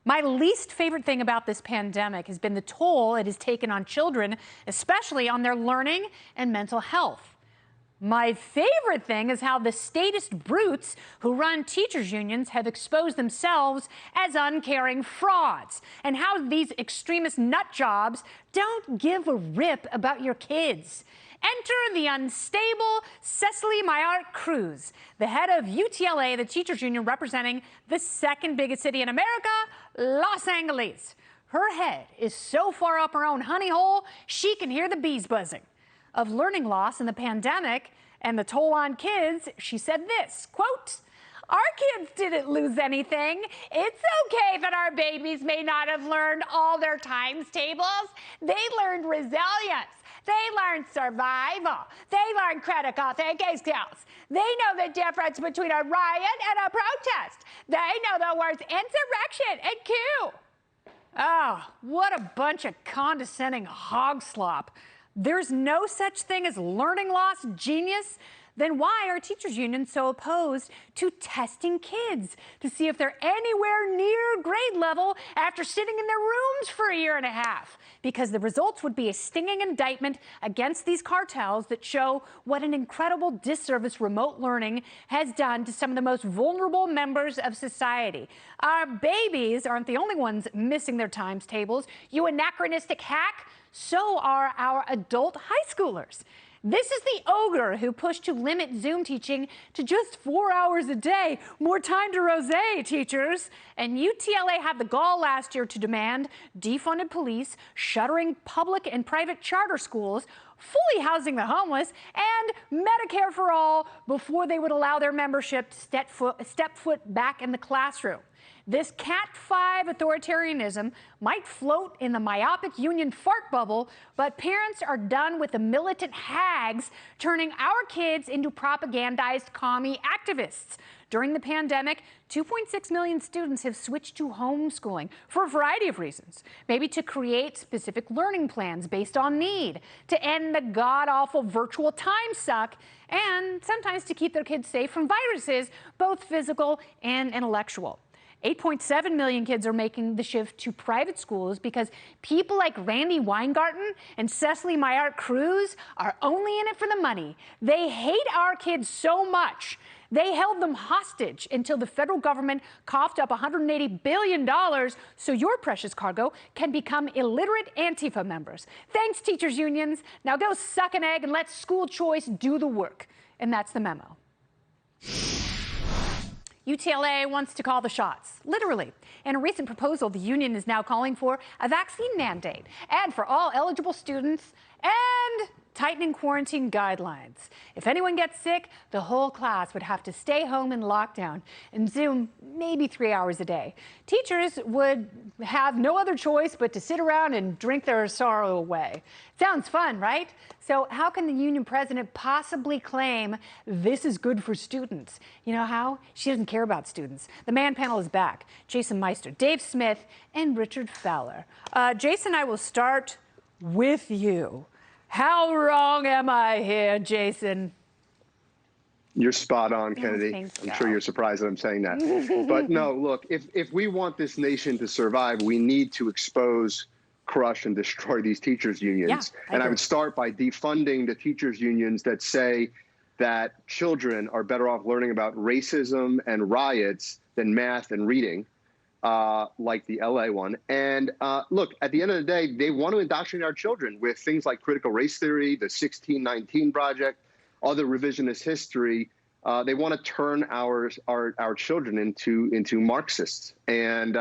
My least favorite thing about this pandemic has been the toll it has taken on children, especially on their learning and mental health. My favorite thing is how the statist brutes who run teachers' unions have exposed themselves as uncaring frauds, and how these extremist nut jobs don't give a rip about your kids. Enter the unstable Cecily Maillard-Cruz, the head of UTLA, the teachers' union representing the second biggest city in America, Los Angeles. Her head is so far up her own honey hole, she can hear the bees buzzing. Of learning loss in the pandemic and the toll on kids, she said this, quote, "Our kids didn't lose anything. It's okay that our babies may not have learned all their times tables. They learned resilience. They learned survival. They learned critical thinking skills. They know the difference between a riot and a protest. They know the words insurrection and coup." Oh, what a bunch of condescending hog slop. There's no such thing as learning loss genius. Then why are teachers' unions so opposed to testing kids to see if they're anywhere near grade level after sitting in their rooms for a year and a half? Because the results would be a stinging indictment against these cartels that show what an incredible disservice remote learning has done to some of the most vulnerable members of society. Our babies aren't the only ones missing their times tables. You anachronistic hack, so are our adult high schoolers. This is the ogre who pushed to limit Zoom teaching to just 4 hours a day. More time to rosé, teachers. And UTLA had the gall last year to demand defunded police, shuttering public and private charter schools, fully housing the homeless, and Medicare for all before they would allow their membership to step foot back in the classroom. This Cat 5 authoritarianism might float in the myopic union fart bubble, but parents are done with the militant hags turning our kids into propagandized commie activists. During the pandemic, 2.6 million students have switched to homeschooling for a variety of reasons. Maybe to create specific learning plans based on need, to end the god-awful virtual time suck, and sometimes to keep their kids safe from viruses, both physical and intellectual. 8.7 million kids are making the shift to private schools because people like Randy Weingarten and Cecily Maillard-Cruz are only in it for the money. They hate our kids so much. They held them hostage until the federal government coughed up $180 billion so your precious cargo can become illiterate Antifa members. Thanks, teachers' unions. Now go suck an egg and let school choice do the work. And that's the memo. UTLA wants to call the shots, literally. In a recent proposal, the union is now calling for a vaccine mandate and for all eligible students and tightening quarantine guidelines. If anyone gets sick, the whole class would have to stay home in lockdown and Zoom maybe 3 hours a day. Teachers would have no other choice but to sit around and drink their sorrow away. Sounds fun, right? So how can the union president possibly claim this is good for students? You know how? She doesn't care about students. The man panel is back. Jason Meister, Dave Smith, and Richard Fowler. Jason, I will start with you. How wrong am I here, Jason? You're spot on, Kennedy. I'm sure you're surprised that I'm saying that. But no, look, if we want this nation to survive, we need to expose, crush, and destroy these teachers' unions. And I would start by defunding the teachers' unions that say that children are better off learning about racism and riots than math and reading. Like the LA one. And look, at the end of the day, they want to indoctrinate our children with things like critical race theory, the 1619 Project, other revisionist history. They want to turn our children into Marxists. And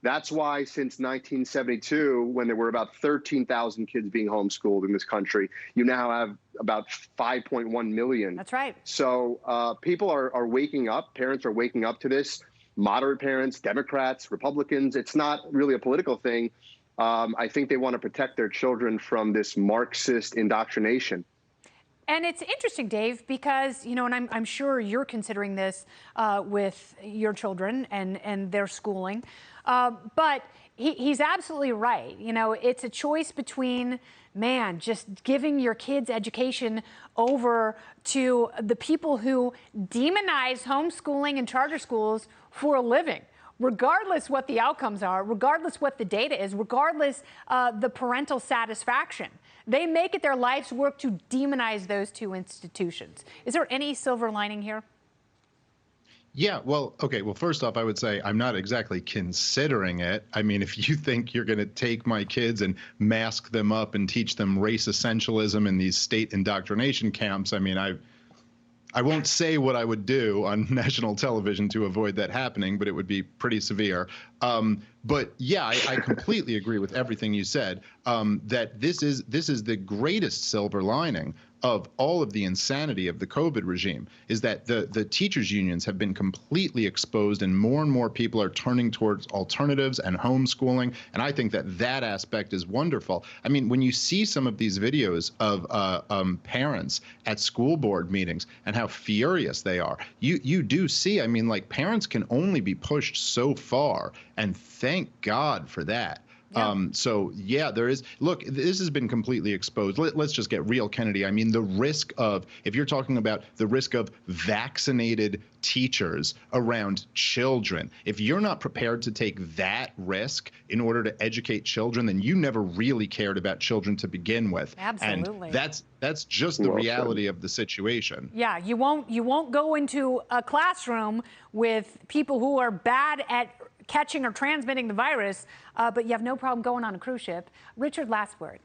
that's why since 1972, when there were about 13,000 kids being homeschooled in this country, you now have about 5.1 million. That's right. So people are waking up. Parents are waking up to this. Moderate parents, Democrats, Republicans. It's not really a political thing. I think they want to protect their children from this Marxist indoctrination. And it's interesting, Dave, because, you know, and I'm sure you're considering this with your children and their schooling. But he's absolutely right. You know, it's a choice between, man, just giving your kids education over to the people who demonize homeschooling and charter schools for a living, regardless what the outcomes are, regardless what the data is, regardless the parental satisfaction. They make it their life's work to demonize those two institutions. Is there any silver lining here? Yeah, well, okay. Well, first off, I would say I'm not exactly considering it. I mean, if you think you're going to take my kids and mask them up and teach them race essentialism in these state indoctrination camps, I mean, I won't say what I would do on national television to avoid that happening, but it would be pretty severe. But yeah, I completely agree with everything you said, that this is the greatest silver lining of all of the insanity of the COVID regime, is that the teachers unions have been completely exposed, and more people are turning towards alternatives and homeschooling. And I think that aspect is wonderful. I mean, when you see some of these videos of parents at school board meetings and how furious they are, you do see, I mean, like, parents can only be pushed so far, and thank God for that. Yeah. So yeah, there is, look, this has been completely exposed. Let's just get real, Kennedy. I mean, the risk of, if you're talking about the risk of vaccinated teachers around children, if you're not prepared to take that risk in order to educate children, then you never really cared about children to begin with. Absolutely. And that's just the reality of the situation. Yeah, you won't go into a classroom with people who are bad at catching or transmitting the virus, but you have no problem going on a cruise ship. Richard, last word.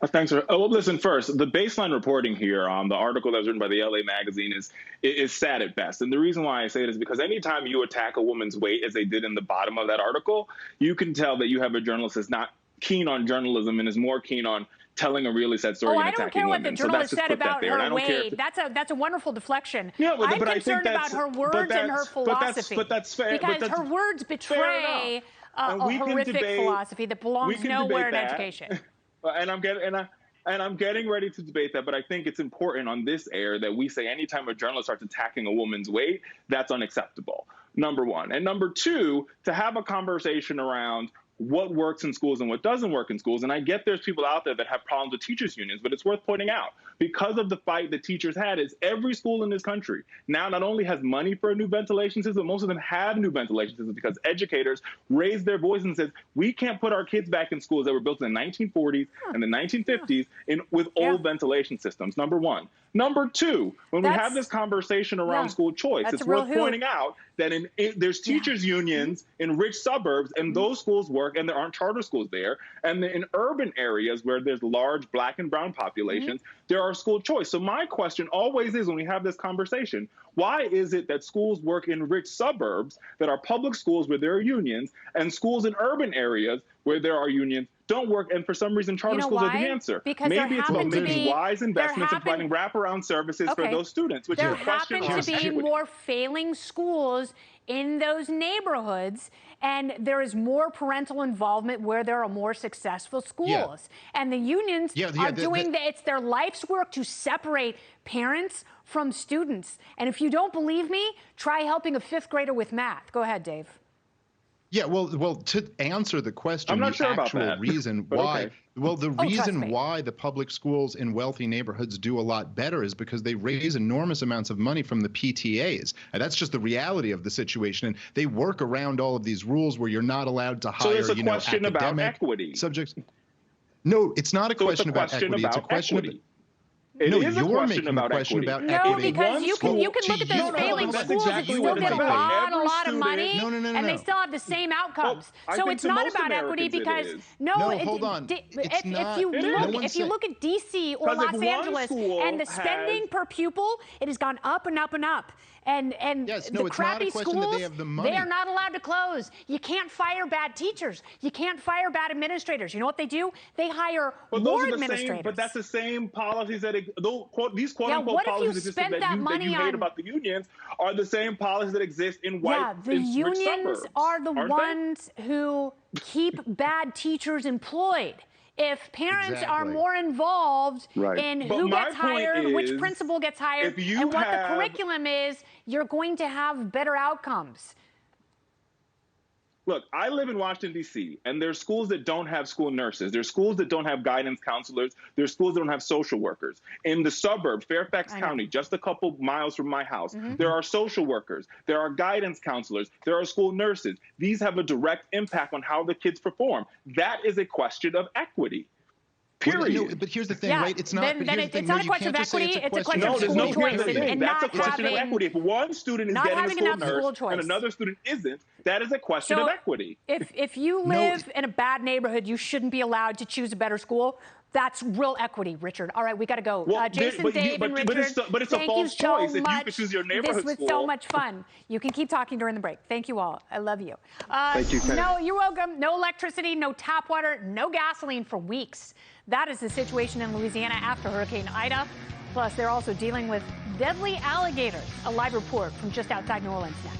Thanks. Well, listen, first, the baseline reporting here on the article that was written by the LA Magazine is sad at best. And the reason why I say it is because anytime you attack a woman's weight, as they did in the bottom of that article, you can tell that you have a journalist that's not keen on journalism and is more keen on telling a really sad story and attacking women. I don't care what the journalist said about her weight. That's a wonderful deflection. Yeah, I'm concerned about her words and her philosophy. But that's fair. Because her words betray a horrific philosophy that belongs nowhere in education. And I'm getting ready to debate that, but I think it's important on this air that we say anytime a journalist starts attacking a woman's weight, that's unacceptable, number one. And number two, to have a conversation around what works in schools and what doesn't work in schools. And I get there's people out there that have problems with teachers unions, but it's worth pointing out, because of the fight that teachers had, is every school in this country now not only has money for a new ventilation system, but most of them have new ventilation systems because educators raised their voice and said, we can't put our kids back in schools that were built in the 1940s and the 1950s with old ventilation systems, number one. Number two, when we have this conversation around school choice, it's worth pointing out that there's teachers unions in rich suburbs, and those schools work, and there aren't charter schools there. And in urban areas where there's large Black and brown populations, there are school choice. So my question always is, when we have this conversation, why is it that schools work in rich suburbs that are public schools where there are unions, and schools in urban areas where there are unions don't work, and for some reason charter schools are the answer? Because maybe it's about making wise investments and providing wraparound services for those students, which is a question. There happen to be more failing schools in those neighborhoods, and there is more parental involvement where there are more successful schools. And the unions are doing it's their life's work to separate parents from students. And if you don't believe me, try helping a fifth grader with math. Go ahead, Dave. Yeah, well, to answer the question, I'm not sure the actual reason why, okay. well, the reason why the public schools in wealthy neighborhoods do a lot better is because they raise enormous amounts of money from the PTAs. And that's just the reality of the situation. And they work around all of these rules where you're not allowed to hire, so it's a question about equity. Subjects. No, it's not a question about equity. It's a question about It is a question about equity. No, because you can look at those failing schools and still get a lot of money, and they still have the same outcomes. So it's not about equity because hold on. If you look at DC or Los Angeles and the spending per pupil, it has gone up and up and up. And the crappy schools, they are not allowed to close. You can't fire bad teachers. You can't fire bad administrators. You know what they do? They hire more administrators. But that's the same policies that these quote-unquote policies that you hate about the unions are the same policies that exist in white the unions are the ones who keep bad teachers employed. If parents are more involved in who gets hired, which principal gets hired, and what the curriculum is, you're going to have better outcomes. Look, I live in Washington, D.C., and there's schools that don't have school nurses. There's schools that don't have guidance counselors. There's schools that don't have social workers. In the suburb, Fairfax County, just a couple miles from my house, there are social workers. There are guidance counselors. There are school nurses. These have a direct impact on how the kids perform. That is a question of equity. Period. No, but here's the thing, right? It's not. It's not a question of equity. It's a question of school choice. That's a question of equity. If one student is getting a school nurse and another student isn't, that is a question of equity. If you live in a bad neighborhood, you shouldn't be allowed to choose a better school. That's real equity, Richard. All right, we got to go. Jason, Dave, and Richard, but it's a false choice if you could choose your neighborhood school. This was so much fun. You can keep talking during the break. Thank you all. I love you. Thank you, Kennedy. No, you're welcome. No electricity, no tap water, no gasoline for weeks. That is the situation in Louisiana after Hurricane Ida. Plus, they're also dealing with deadly alligators. A live report from just outside New Orleans next.